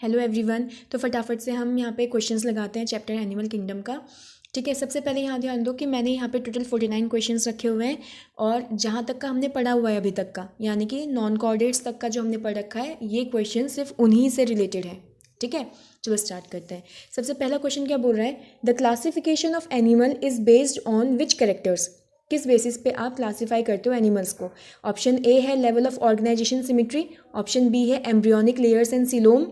Hello everyone. तो फटाफट से हम यहाँ पे क्वेश्चंस लगाते हैं चैप्टर एनिमल किंगडम का। ठीक है, सबसे पहले यहाँ ध्यान दो कि मैंने यहाँ पे टोटल 49 क्वेश्चंस रखे हुए हैं और जहाँ तक का हमने पढ़ा हुआ है अभी तक का, यानी कि नॉन कोऑर्डिनेट्स तक का जो हमने पढ़ रखा है, ये क्वेश्चन सिर्फ उन्हीं से रिलेटेड है। ठीक है, चलो स्टार्ट करते हैं। सबसे पहला क्वेश्चन क्या बोल रहा है, the classification of animal is based on which characters. किस बेसिस पे आप क्लासीफाई करते हो एनिमल्स को। ऑप्शन ए है level of organisation symmetry, option B है embryonic layers and coelom,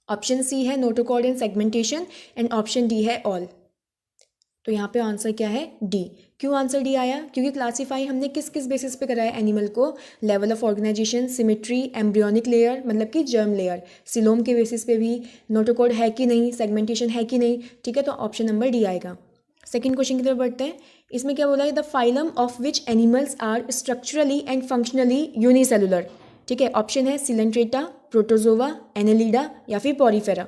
option C है notochord and segmentation and option D है ऑल। तो यहाँ पे आंसर क्या है, डी। क्यों आंसर डी आया, क्योंकि क्लासीफाई हमने किस किस बेसिस पे करा है एनिमल को, level of organisation, symmetry, embryonic layer मतलब कि जर्म लेयर, सिलोम के बेसिस पे भी, नोटोकॉर्ड है कि नहीं, सेगमेंटेशन है कि नहीं। ठीक है, तो ऑप्शन नंबर डी आएगा। सेकेंड क्वेश्चन की तरफ बढ़ते हैं। इसमें क्या बोला है, the phylum of which animals are structurally and functionally unicellular. ठीक है, ऑप्शन है सिलेंट्रेटा, प्रोटोजोवा, एनेलिडा या फिर पॉरीफेरा।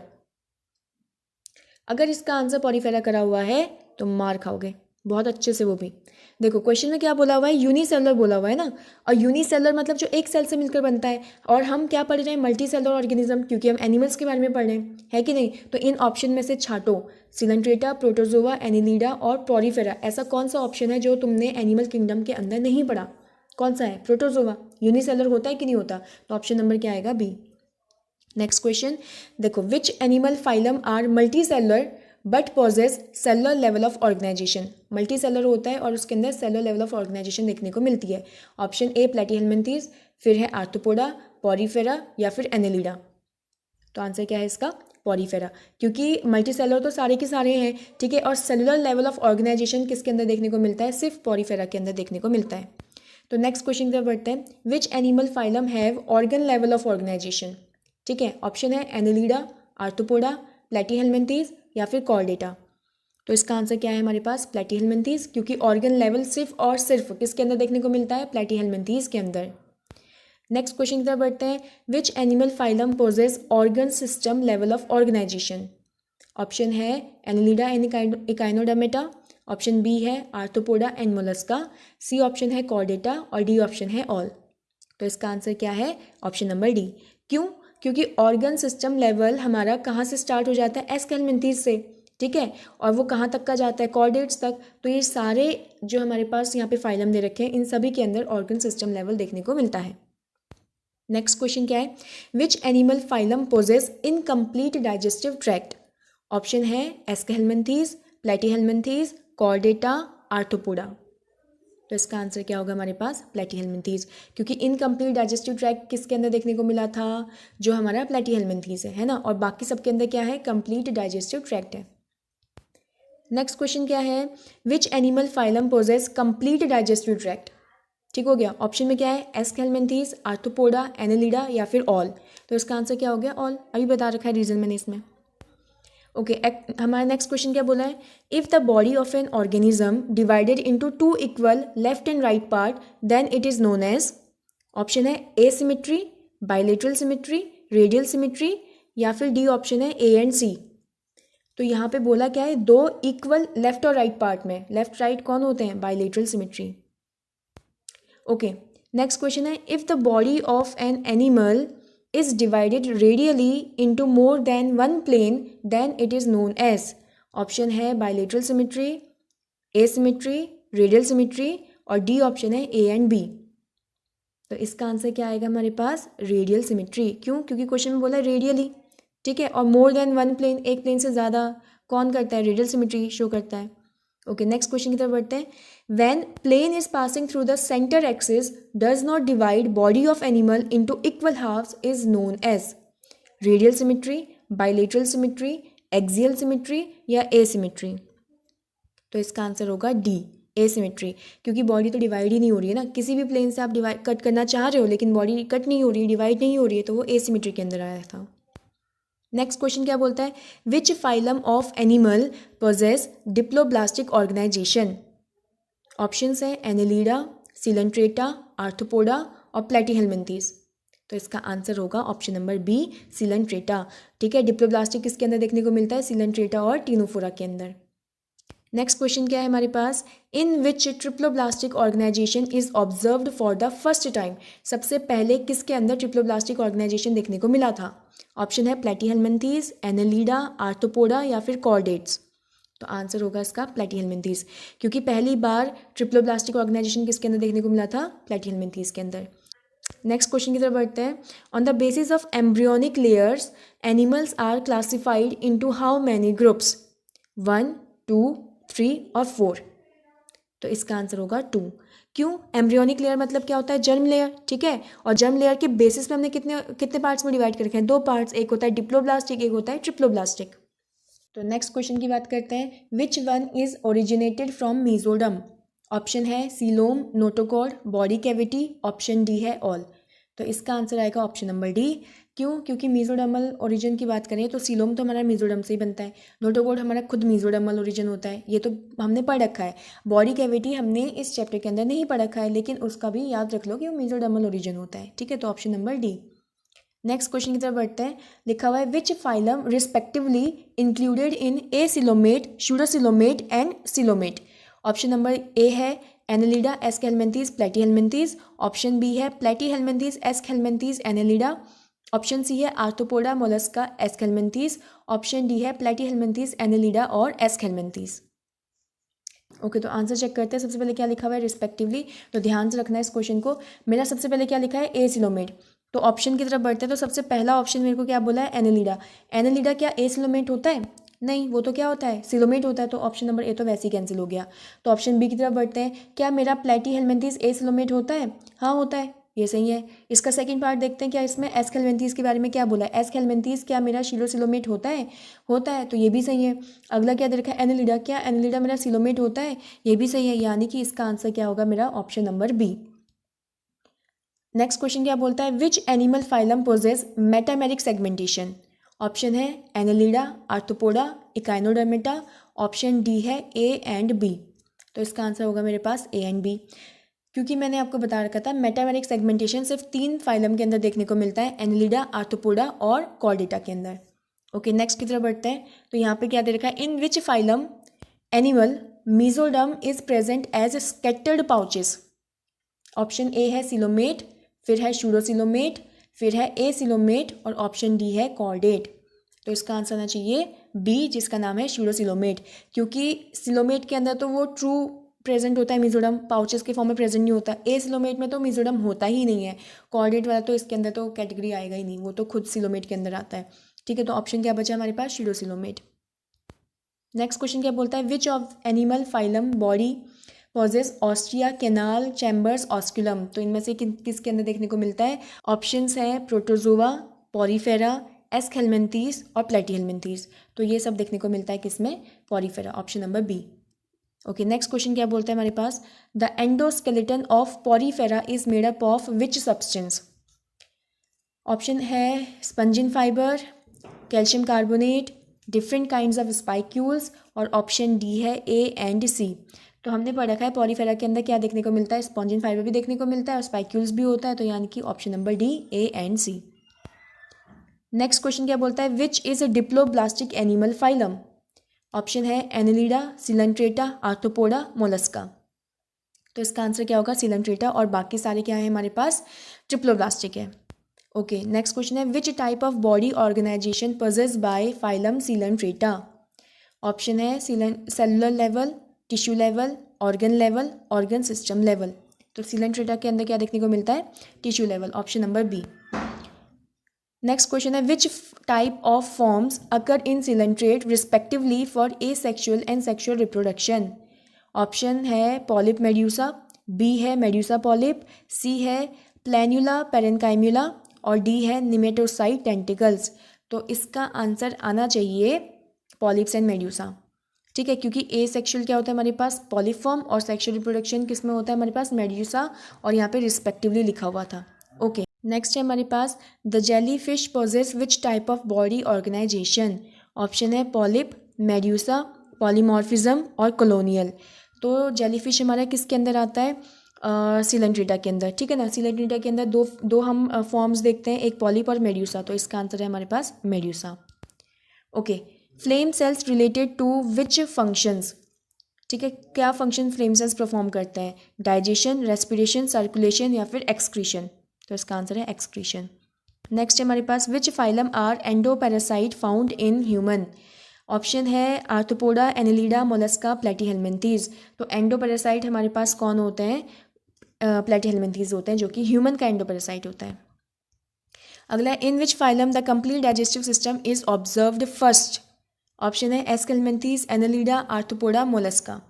अगर इसका आंसर पॉरीफेरा करा हुआ है तो मार खाओगे बहुत अच्छे से, वो भी। देखो क्वेश्चन में क्या बोला हुआ है, यूनिसेलुलर बोला हुआ है ना, और यूनिसेलुलर मतलब जो एक सेल से मिलकर बनता है, और हम क्या पढ़ रहे हैं, मल्टी सेलुलर ऑर्गेनिज्म, क्योंकि हम एनिमल्स के बारे में पढ़ रहे हैं, है कि नहीं। तो इन ऑप्शन में से छाटो, सिलेंट्रेटा, प्रोटोजोवा, एनिलिडा और पॉरीफेरा, ऐसा कौन सा ऑप्शन है जो तुमने एनिमल किंगडम के अंदर नहीं पढ़ा। कौन सा है, प्रोटोजोवा। यूनिसेलुलर होता है कि नहीं होता, तो ऑप्शन नंबर क्या आएगा, बी। नेक्स्ट क्वेश्चन देखो, which animal phylum are multi cellular but possess cellular level of organisation. Multi cellular होता है और उसके अंदर सेलुलर लेवल ऑफ ऑर्गेनाइजेशन देखने को मिलती है। ऑप्शन ए प्लेटीहेल्मिन्थीज, फिर है आर्थ्रोपोडा, पॉरीफेरा या फिर एनेलिडा। तो आंसर क्या है इसका, पॉरीफेरा, क्योंकि मल्टी सेलुलर तो सारे के सारे हैं। ठीक है, और सेलुलर लेवल ऑफ ऑर्गेनाइजेशन किसके अंदर देखने को मिलता है, सिर्फ पॉरीफेरा के अंदर देखने को मिलता है। तो नेक्स्ट क्वेश्चन की तरफ बढ़ते हैं, which animal phylum have organ level of organisation. ठीक है, ऑप्शन है एनेलिडा, आर्थ्रोपोडा, प्लेटीहेल्मिन्थीज या फिर कॉर्डेटा। तो इसका आंसर क्या है हमारे पास, प्लेटीहेल्मिन्थीज, क्योंकि ऑर्गन लेवल सिर्फ और सिर्फ किसके अंदर देखने को मिलता है, प्लेटीहेल्मिन्थीज के अंदर। नेक्स्ट क्वेश्चन की तरफ बढ़ते हैं, which animal phylum possess organ system level of organisation. Option है Annelida and Echinodermata, option B है Arthropoda and Mollusca, C option है कॉर्डेटा और डी ऑप्शन है ऑल। तो इसका आंसर क्या है, ऑप्शन नंबर डी। क्यों, क्योंकि ऑर्गन सिस्टम लेवल हमारा कहाँ से स्टार्ट हो जाता है, एस्केल्मिन्थीज से। ठीक है, और वो कहाँ तक का जाता है, कॉर्डेट्स तक। तो ये सारे जो हमारे पास यहाँ पे फाइलम दे रखे हैं, इन सभी के अंदर ऑर्गन सिस्टम लेवल देखने को मिलता है। नेक्स्ट क्वेश्चन क्या है, which animal phylum possess incomplete digestive tract. Option है एस्केल्मिन्थीज, प्लेटीहेल्मिन्थीज, कॉर्डेटा, आर्थ्रोपोडा। तो इसका आंसर क्या होगा हमारे पास, प्लेटीहेल्मिन्थीज, क्योंकि इनकम्प्लीट डाइजेस्टिव ट्रैक्ट किसके अंदर देखने को मिला था, जो हमारा प्लेटीहेल्मिन्थीज है ना, और बाकी सबके अंदर क्या है, कंप्लीट डाइजेस्टिव ट्रैक्ट है। नेक्स्ट क्वेश्चन क्या है, which animal phylum possess complete digestive tract. ठीक हो गया, ऑप्शन में क्या है, एस्केल्मिन्थीज, आर्थ्रोपोडा, एनेलिडा या फिर ऑल। तो इसका आंसर क्या हो गया, ऑल। अभी बता रखा है रीजन मैंने इसमें। ओके, हमारा नेक्स्ट क्वेश्चन क्या बोला है, if the body of an organism divided into two equal left and right part then it is known as. Option है A symmetry, bilateral symmetry, radial symmetry या फिर डी ऑप्शन है A and सी। तो यहाँ पे बोला क्या है, दो इक्वल लेफ्ट और राइट पार्ट में, लेफ्ट राइट कौन होते हैं, bilateral symmetry. Okay, next question है, if the body of an animal is divided radially into more than one plane then it is known as। Option है bilateral symmetry, asymmetry, radial symmetry और D option है A and B. तो इसका answer क्या आएगा हमारे पास, radial symmetry. क्यों, क्योंकि क्वेश्चन में बोला रेडियली। ठीक है, और मोर देन वन प्लेन, एक प्लेन से ज़्यादा कौन करता है, रेडियल सिमिट्री शो करता है। ओके, नेक्स्ट क्वेश्चन की तरफ बढ़ते हैं, when plane is passing through the centre axis does not divide body of animal into equal halves is known as. Radial symmetry, bilateral symmetry, axial symmetry या asymmetry. तो इसका answer होगा D, एसिमिट्री, क्योंकि body तो डिवाइड ही नहीं हो रही है ना, किसी भी प्लेन से आप डिवाइड कट करना चाह रहे हो लेकिन बॉडी कट नहीं हो रही, डिवाइड नहीं हो रही है, तो वो एसिमिट्री के अंदर आया था। नेक्स्ट क्वेश्चन क्या बोलता है, which phylum of animal possess diploblastic organisation. Options है एनेलिडा, सिलेंट्रेटा, आर्थ्रोपोडा और प्लेटीहेल्मिन्थीज। तो इसका आंसर होगा ऑप्शन नंबर बी, सिलेंट्रेटा। ठीक है, डिप्लोब्लास्टिक किसके अंदर देखने को मिलता है, सिलेंट्रेटा और टीनोफोरा के अंदर। नेक्स्ट क्वेश्चन क्या है हमारे पास, in which triploblastic organisation is observed for the first time, सबसे पहले किसके अंदर ट्रिप्लोब्लास्टिक ऑर्गेनाइजेशन देखने को मिला था। ऑप्शन है प्लैटीहेल्मिन्थीज, एनेलिडा, आर्थ्रोपोडा या फिर कॉर्डेट्स। तो आंसर होगा इसका प्लैटीहेल्मिन्थीज, क्योंकि पहली बार ट्रिप्लोब्लास्टिक ऑर्गेनाइजेशन किसके अंदर देखने को मिला था, प्लैटीहेल्मिन्थीज के अंदर। नेक्स्ट क्वेश्चन की तरफ बढ़ते हैं, on the basis of embryonic layers animals are classified into how many groups, 1, 2, 3 और 4। तो इसका आंसर होगा 2। क्यों, एम्ब्रियोनिक लेयर मतलब क्या होता है, जर्म लेयर, ठीक है, और जर्म लेयर के बेसिस पे हमने कितने कितने पार्ट्स में डिवाइड कर रखे हैं, 2 पार्ट्स, एक होता है डिप्लोब्लास्टिक, एक होता है ट्रिप्लोब्लास्टिक। तो नेक्स्ट क्वेश्चन की बात करते हैं, which one is originated from mesoderm. Option है coelom, notochord, body cavity, option D है ऑल। तो इसका आंसर आएगा ऑप्शन नंबर डी। क्यों, क्योंकि मीजोडर्मल ओरिजिन की बात करें तो सीलोम तो हमारा मीजोडर्म से ही बनता है, नोटोकॉर्ड हमारा खुद मीजोडर्मल ओरिजिन होता है, ये तो हमने पढ़ रखा है। बॉडी कैविटी हमने इस चैप्टर के अंदर नहीं पढ़ रखा है, लेकिन उसका भी याद रख लो कि वो मीजोडर्मल ओरिजिन होता है, ठीक है, तो option number D. Next question की तरफ बढ़ते हैं, लिखा हुआ है which phylum respectively included in acoelomate, pseudocoelomate and coelomate. Option number A है Annelida, Aschelminthes, Platyhelminthes. Option B है Platyhelminthes, Aschelminthes, Annelida. Option C है Arthropoda, Mollusca, Aschelminthes. Option D है प्लैटीहेल्मिन्थीज, एनेलिडा और एस्केल्मेंथीज। ओके, तो answer check करते हैं। सबसे पहले क्या लिखा हुआ है रिस्पेक्टिवली, तो ध्यान से रखना है इस क्वेश्चन को। मेरा सबसे पहले क्या लिखा है, ए सिलोमेट, तो ऑप्शन की तरफ बढ़ते हैं। तो सबसे पहला ऑप्शन मेरे को क्या बोला है, एनेलिडा। एनेलिडा क्या ए सिलोमेट होता है, नहीं, वो तो क्या होता है, सिलोमेट होता है, तो ऑप्शन नंबर ए तो वैसे ही कैंसिल हो गया। तो ऑप्शन बी की तरफ बढ़ते हैं, क्या मेरा प्लैटीहेल्मिन्थीज ए सिलोमेट होता है, हाँ होता है, ये सही है। इसका सेकंड पार्ट देखते हैं, क्या इसमें एस्केल्मेंथीज के बारे में क्या बोला है, एस्केल्मेंथीज क्या मेरा शिलोसिलोमेट होता है, होता है, तो ये भी सही है। अगला क्या दे रखा है, एनेलिडा, क्या एनेलिडा मेरा सिलोमेट होता है, ये भी सही है, यानी कि इसका आंसर क्या होगा मेरा option number B. Next question क्या बोलता है, which animal phylum possess metameric segmentation. Option है Annelida, Arthropoda, Echinodermata. Option D है ए एंड बी। तो इसका आंसर होगा मेरे पास ए एंड बी, क्योंकि मैंने आपको बता रखा था मेटामेरिक सेगमेंटेशन सिर्फ 3 फाइलम के अंदर देखने को मिलता है, एनेलिडा, आर्थ्रोपोडा और कॉर्डेटा के अंदर। ओके, नेक्स्ट की तरफ बढ़ते हैं। तो यहाँ पे क्या दे रखा है, in which phylum animal mesoderm is present as scattered pouches. Option A है सिलोमेट, फिर है शूडोसिलोमेट, फिर है ए सिलोमेट और ऑप्शन डी है कॉर्डेट। तो इसका आंसर आना चाहिए बी, जिसका नाम है शूडोसिलोमेट, क्योंकि सिलोमेट के अंदर तो वो ट्रू प्रेजेंट होता है, मीजोडर्म पाउचेस के फॉर्म में प्रेजेंट नहीं होता। ए सिलोमेट में तो मीजोडर्म होता ही नहीं है, कॉर्डेट वाला तो इसके अंदर तो कैटेगरी आएगा ही नहीं, वो तो खुद सिलोमेट के अंदर आता है, ठीक है। तो ऑप्शन क्या बचा हमारे पास, शूडोसिलोमेट। नेक्स्ट क्वेश्चन क्या बोलता है, which of animal phylum body possess ostia, canal, chambers, osculum. तो इनमें से किसके अंदर देखने को मिलता है, ऑप्शंस हैं प्रोटोजोआ, पॉरीफेरा, एस्केल्मेंथीज और प्लैटीहेल्मिन्थीज। तो ये सब देखने को मिलता है किसमें, Porifera, option number B. Okay, next question क्या बोलता है हमारे पास, the endoskeleton of Porifera is made up of which substance. Option है spongin fibre, calcium carbonate, different kinds of spicules और ऑप्शन डी है ए एंड सी। तो हमने पढ़ रखा है पॉलीफेरा के अंदर क्या देखने को मिलता है, स्पॉन्जिन फाइबर भी देखने को मिलता है और स्पाइक्यूल्स भी होता है, तो यानी कि option number D A and C. Next question क्या बोलता है, which is a diploblastic animal phylum. Option है एनेलिडा, सिलेंट्रेटा, आर्थ्रोपोडा, मोलस्का। तो इसका आंसर क्या होगा, सिलेंट्रेटा, और बाकी सारे क्या है हमारे पास, ट्रिप्लोब्लास्टिक है। ओके, नेक्स्ट क्वेश्चन है, which type of body organisation possess by phylum Coelenterata. Option है cellular level, tissue level, organ level, organ system level. तो सिलेंट्रेटा के अंदर क्या देखने को मिलता है, tissue level, option number B. Next question है, which type of forms occur in coelenterate respectively for asexual and sexual reproduction. Option है पॉलिप मेड्यूसा, बी है मेड्यूसा पॉलिप, सी है प्लैन्युला पेरेन्काइम्युला और डी है निमेटोसाइट टेंटिकल्स। तो इसका आंसर आना चाहिए पॉलिप्स एंड मेड्यूसा, ठीक है, क्योंकि ए सेक्शुअल क्या होता है हमारे पास, पॉलीफॉर्म, और सेक्शुअल रिप्रोडक्शन किस में होता है हमारे पास, मेड्यूसा, और यहाँ पे रिस्पेक्टिवली लिखा हुआ था। ओके, नेक्स्ट है हमारे पास, the jelly fish possess which type of body organisation. Option है पॉलिप, मेड्यूसा, पॉलीमॉर्फिज्म और कॉलोनियल। तो जेली फिश हमारा किसके अंदर आता है, सिलेंट्रेटा के अंदर, ठीक है ना। सिलेंट्रेटा के अंदर दो हम फॉर्म्स देखते हैं, एक पॉलिप और मेड्यूसा, तो इसका आंसर है हमारे पास medusa. Okay, flame cells related to which functions. ठीक है, क्या फंक्शन फ्लेम सेल्स परफॉर्म करते हैं? डाइजेशन, रेस्पिरेशन, सर्कुलेशन या फिर एक्सक्रीशन? तो इसका आंसर है एक्सक्रीशन। नेक्स्ट है हमारे पास which phylum are endoparasite found in human? Option है आर्थ्रोपोडा, एनेलिडा, मोलस्का, प्लेटीहेल्मिन्थीज। तो एंडोपैरासाइट हमारे पास कौन होते हैं? प्लेटीहेल्मिन्थीज होते हैं, जो कि ह्यूमन का एंडोपैरासाइट होता है। अगला, in which phylum the complete digestive system is observed first? Option है एस्केल्मेंथीज, एनेलिडा, आर्थ्रोपोडा, मोलस्का।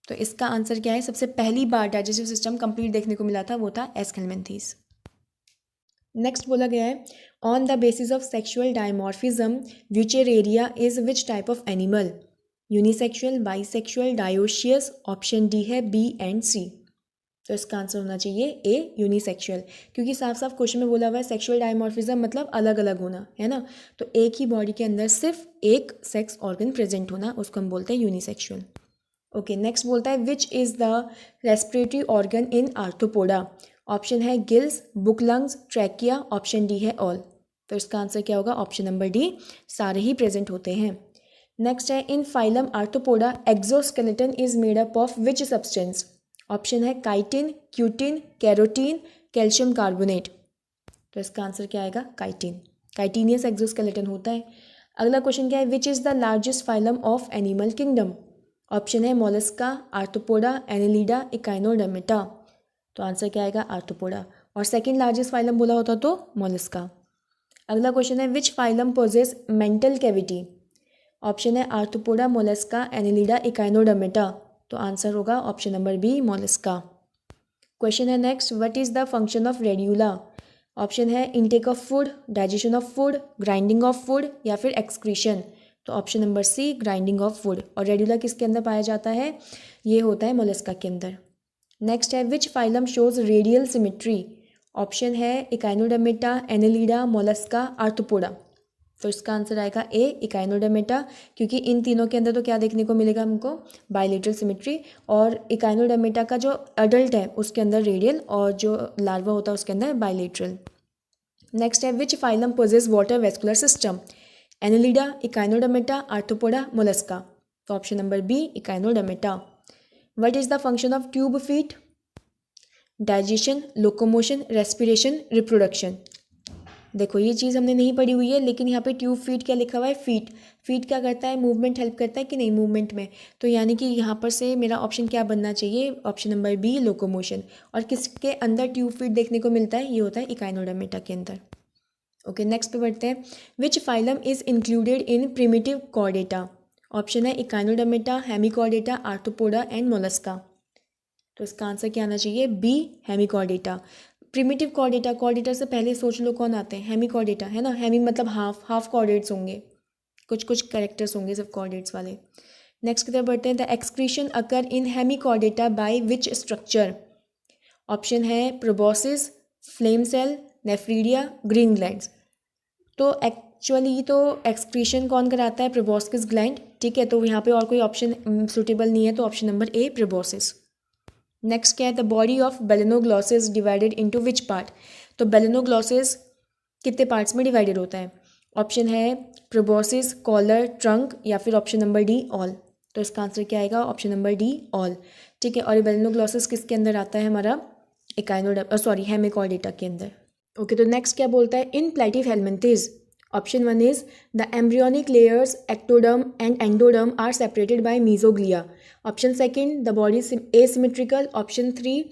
तो इसका आंसर क्या है? सबसे पहली बार डाइजेस्टिव सिस्टम कंप्लीट देखने को मिला था, वो था एस्केल्मेंथीज। नेक्स्ट बोला गया है on the basis of sexual dimorphism व्यूचेरेरिया is which type of animal? Unisexual, bisexual, dioecious. Option D है बी एंड सी। तो इसका आंसर होना चाहिए ए, यूनिसेक्सुअल, क्योंकि साफ साफ क्वेश्चन में बोला हुआ है सेक्सुअल डायमॉर्फिज्म मतलब अलग अलग होना, है ना। तो एक ही बॉडी के अंदर सिर्फ एक सेक्स ऑर्गन प्रेजेंट होना, उसको हम बोलते हैं यूनिसेक्सुअल। ओके, नेक्स्ट बोलता है which is the respiratory organ in Arthropoda? Option है gills, book lungs, trachea. Option D है ऑल। तो इसका आंसर क्या होगा? ऑप्शन नंबर डी, सारे ही प्रेजेंट होते हैं। नेक्स्ट है in phylum Arthropoda exoskeleton is made up of which substance? Option है chitin, cutin, carotene, calcium carbonate. तो इसका आंसर क्या आएगा? काइटिन। काइटिनियस एक्सोस्केलेटन होता है। अगला क्वेश्चन क्या है? Which is the largest phylum of animal kingdom? Option है मोलस्का, आर्थ्रोपोडा, एनेलिडा, इकाइनोडर्मेटा। तो आंसर क्या आएगा? आर्थ्रोपोडा। और सेकंड लार्जेस्ट फाइलम बोला होता तो मोलस्का। अगला क्वेश्चन है which phylum possess mantle cavity? Option है आर्थ्रोपोडा, मोलस्का, एनेलिडा, इकाइनोडर्मेटा। तो आंसर होगा option number B, Mollusca. Question है next what is the function of radula? Option है intake of food, digestion of food, grinding of food या फिर excretion. तो option number C, grinding of food. और radula किसके अंदर पाया जाता है? ये होता है मोलस्का के अंदर। नेक्स्ट है which phylum shows radial symmetry? Option है इकाइनोडर्मेटा, एनेलिडा, मोलस्का, आर्थ्रोपोडा। तो इसका आंसर आएगा ए, इकाइनोडर्मेटा, क्योंकि इन तीनों के अंदर तो क्या देखने को मिलेगा हमको? Bilateral symmetry. और इकाइनोडर्मेटा का जो अडल्ट है उसके अंदर रेडियल और जो लार्वा होता है उसके अंदर बायलेटरल। नेक्स्ट है which phylum possess water vascular system? Annelida, Echinodermata, Arthropoda, Mollusca. तो option number B, Echinodermata. What is the function of tube feet? Digestion, locomotion, respiration, reproduction. देखो ये चीज़ हमने नहीं पढ़ी हुई है, लेकिन यहाँ पे ट्यूब फीट क्या लिखा हुआ है? फीट। फीट क्या करता है? मूवमेंट हेल्प करता है कि नहीं मूवमेंट में? तो यानी कि यहाँ पर से मेरा ऑप्शन क्या बनना चाहिए? Option number B, locomotion. और किसके अंदर ट्यूब फीट देखने को मिलता है? ये होता है इकाइनोडर्मेटा के अंदर। ओके, नेक्स्ट पे बढ़ते हैं। Which phylum is included in primitive Chordata? Option है Echinodermata, Hemichordata, Arthropoda and Mollusca. तो इसका आंसर क्या आना चाहिए? B, Hemichordata. Primitive Chordata, Chordata से पहले सोच लो कौन आते हैं? हेमिकॉर्डेटा, है ना। हेमी मतलब हाफ कॉर्डेट्स होंगे, कुछ कुछ कैरेक्टर्स होंगे सिर्फ कॉर्डेट्स वाले। नेक्स्ट की तरफ बढ़ते हैं। The excretion occur in Hemichordata by which structure? Option है proboscis, flame cell, nephridia, green glands. तो एक्चुअली तो एक्सक्रीशन कौन कराता है? प्रोबॉस्किस ग्लैंड, ठीक है। तो यहाँ पे और कोई ऑप्शन सूटेबल नहीं है, तो option number A, proboscis. Next क्या है? The body of Balanoglossus divided into which part? तो बेलेनोग्लॉसिस कितने पार्ट्स में डिवाइडेड होता है? ऑप्शन है प्रोबॉसिस, कॉलर, ट्रंक या फिर ऑप्शन नंबर डी, ऑल। तो इसका आंसर क्या आएगा? ऑप्शन नंबर डी, ऑल, ठीक है। और ये बेलेनोग्लॉसिस किसके अंदर आता है? हमारा हेमिकॉर्डेटा के अंदर। ओके, तो नेक्स्ट क्या बोलता है? In Platyhelminthes option one is the embryonic layers ectoderm and endoderm are separated by mesoglea. Option second the body is asymmetrical. Option three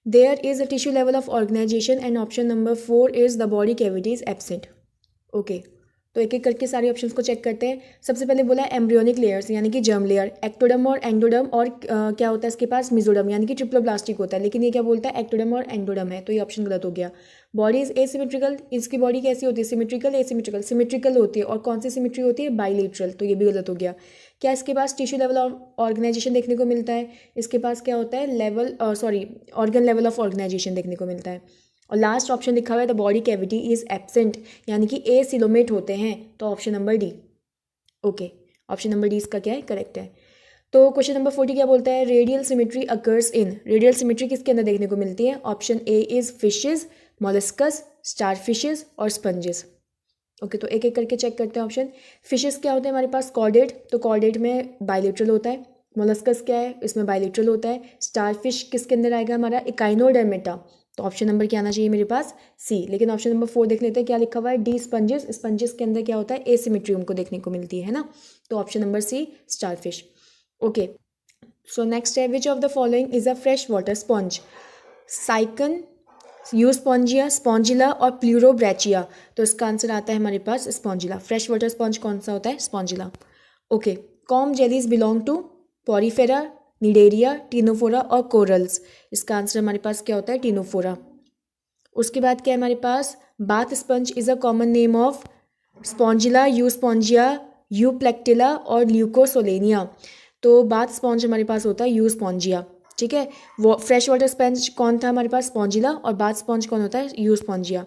there is a tissue level of organisation and option number four is the body cavity is absent. Okay, तो एक एक करके सारे options को check करते हैं। सबसे पहले बोला है एम्ब्रियोनिक लेयर्स यानी कि जर्म लेयर, एक्टोडर्म और एंडोडर्म, और क्या होता है इसके पास? मिजोडर्म यानी कि ट्रिप्लोब्लास्टिक होता है, लेकिन ये क्या बोलता है? एक्टोडर्म और एंडोडर्म है, तो ये ऑप्शन गलत हो गया। बॉडी इज एसिमेट्रिकल, इसकी बॉडी कैसी होती है? Symmetrical, asymmetrical? सिमेट्रिकल होती है, और कौन सी सिमेट्री होती है? बाइलेटरल, तो ये भी गलत हो गया। क्या इसके पास टिश्यू लेवल ऑर्गेनाइजेशन देखने को मिलता है? इसके पास क्या होता है? ऑर्गन लेवल ऑफ ऑर्गेनाइजेशन देखने को मिलता है। और लास्ट ऑप्शन लिखा हुआ है the body cavity is absent यानी कि एसिलोमेट होते हैं, तो option number D. Okay, option number D इसका क्या है? करेक्ट है। तो क्वेश्चन नंबर 40 क्या बोलता है? Radial symmetry occurs in, radial symmetry किसके अंदर देखने को मिलती है? Option A is fishes, molluscs, star fishes और स्पंजेस। ओके, तो एक एक करके चेक करते हैं ऑप्शन। फिशेस क्या होते हैं हमारे पास? कॉर्डेट, तो कॉर्डेट में बाइलेटरल होता है, मोलस्कस क्या है, इसमें बायलेटरल होता है। स्टारफिश किसके अंदर आएगा हमारा, इकाइनोडर्मेटा, तो ऑप्शन नंबर क्या आना चाहिए मेरे पास, सी। लेकिन ऑप्शन नंबर 4 देख लेते हैं क्या लिखा हुआ है, डी स्पंजेस। स्पंजेस के अंदर क्या होता है, एसिमेट्री हमको देखने को मिलती है ना, तो option number C starfish. Okay, so next है, which of the following is a fresh water sponge, Sycon, Euspongia, Spongilla और प्लूरोब्रैचिया। तो इसका आंसर आता है हमारे पास स्पॉन्जिला। फ्रेश वाटर स्पॉन्ज कौन सा होता है, Spongilla. Okay, comb jellies belong to Porifera, Cnidaria, Ctenophora और कोरल्स। इसका आंसर हमारे पास क्या होता है, टीनोफोरा। उसके बाद क्या है हमारे पास, bath sponge is a common name of Spongilla, Euspongia, Euplectella और ल्यूकोसोलेनिया। तो बाथ स्पॉन्ज हमारे पास होता है यूस्पॉन्जिया, ठीक है। वो फ्रेश वाटर स्पंज कौन था हमारे पास, स्पॉन्जिला, और बाथ स्पॉन्ज कौन होता है, euspongia.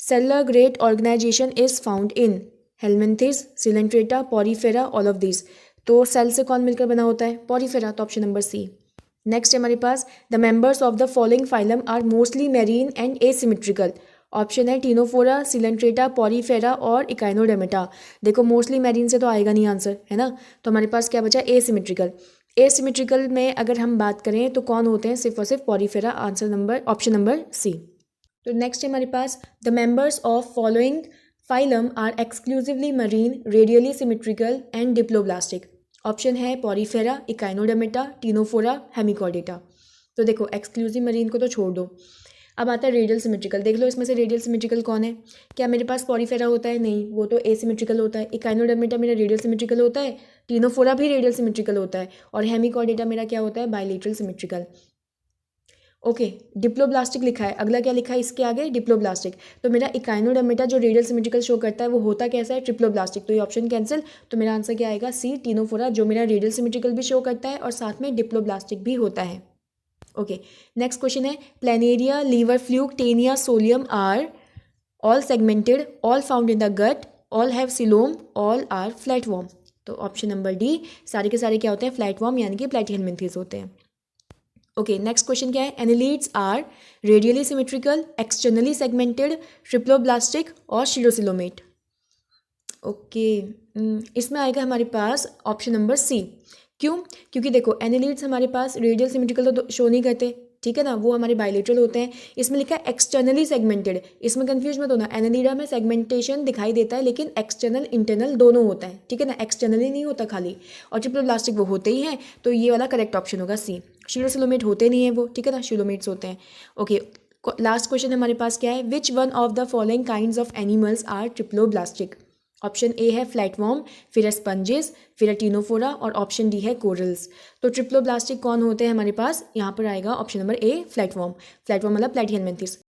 Cellular great organisation is found in helminthes, coelenterata, porifera, all of this. तो सेल से कौन मिलकर बना होता है, पॉरीफेरा, तो ऑप्शन नंबर सी। नेक्स्ट है हमारे पास, the members of the following phylum are mostly marine and asymmetrical. Option है टीनोफोरा, सिलेंट्रेटा, पॉरीफेरा और इकाइनोडर्मेटा। देखो मोस्टली मैरीन से तो आएगा नहीं आंसर, है ना, तो हमारे पास क्या बचा, एसिमेट्रिकल। एसिमेट्रिकल में अगर हम बात करें तो कौन होते हैं, सिर्फ और सिर्फ Porifera, answer number option number C. तो नेक्स्ट है हमारे पास, the members of following phylum are exclusively marine, radially symmetrical and diploblastic. Option है पॉरीफेरा, इकाइनोडर्मेटा, टीनोफोरा, हेमिकॉर्डेटा। तो देखो एक्सक्लूसिव मरीन को तो छोड़ दो, अब आता है रेडियल सिमेट्रिकल। देख लो इसमें से रेडियल सिमेट्रिकल कौन है, क्या मेरे पास पॉरीफेरा होता है, नहीं, वो तो एसिमेट्रिकल होता है। इकाइनोडर्मेटा मेरा रेडियल सिमेट्रिकल होता है, टीनोफोरा भी रेडियल सिमेट्रिकल होता है, और हेमिकॉर्डेटा मेरा क्या होता है, बायलेटरल सिमेट्रिकल। ओके, डिप्लोब्लास्टिक लिखा है, अगला क्या लिखा है इसके आगे, डिप्लोब्लास्टिक। तो मेरा इकाइनोडर्मेटा जो रेडियल सिमेट्रिकल शो करता है वो होता कैसा है, ट्रिप्लोब्लास्टिक। तो ये ऑप्शन कैंसिल, तो मेरा आंसर क्या आएगा, सी, टीनोफोरा, जो मेरा रेडियल सिमेट्रिकल भी शो करता है और साथ में डिप्लोब्लास्टिक भी होता है। ओके, नेक्स्ट क्वेश्चन है, planaria, liver fluke, taenia, solium are all segmented, all found in the gut, all have coelom, all are flatworm. तो ऑप्शन नंबर डी, सारे के सारे क्या होते हैं, फ्लैटवॉर्म यानी कि प्लैटिहेलमिंथेस होते हैं। ओके, नेक्स्ट क्वेश्चन क्या है, annelids are radially symmetrical, externally segmented, triploblastic और शिरोसिलोमेट। ओके, इसमें आएगा हमारे पास ऑप्शन नंबर सी। क्यों, क्योंकि देखो एनिलीड्स हमारे पास रेडियल सिमेट्रिकल तो शो नहीं करते, ठीक है ना, वो हमारे बायलेटरल होते हैं। इसमें लिखा है एक्सटर्नली सेगमेंटेड, इसमें कंफ्यूज मत होना, एनिलीडा में सेगमेंटेशन दिखाई देता है लेकिन एक्सटर्नल इंटरनल दोनों होता है, ठीक है ना, एक्सटर्नली नहीं होता खाली, और ट्रिप्लोब्लास्टिक वो होते ही हैं, तो ये वाला करेक्ट ऑप्शन होगा सी। शिरोसिलोमेट होते नहीं है वो, ठीक है ना, शिलोमेट्स होते हैं। ओके, लास्ट क्वेश्चन हमारे पास क्या है, which one of the following kinds of animals are triploblastic. Option A है फ्लैटवॉर्म, फिर है स्पंजेस, फिर है टीनोफोरा और ऑप्शन डी है कोरल्स। तो ट्रिप्लोब्लास्टिक कौन होते हैं हमारे पास, यहाँ पर आएगा option number A flatworm. Flatworm मतलब प्लैटिहेलमिंथेस।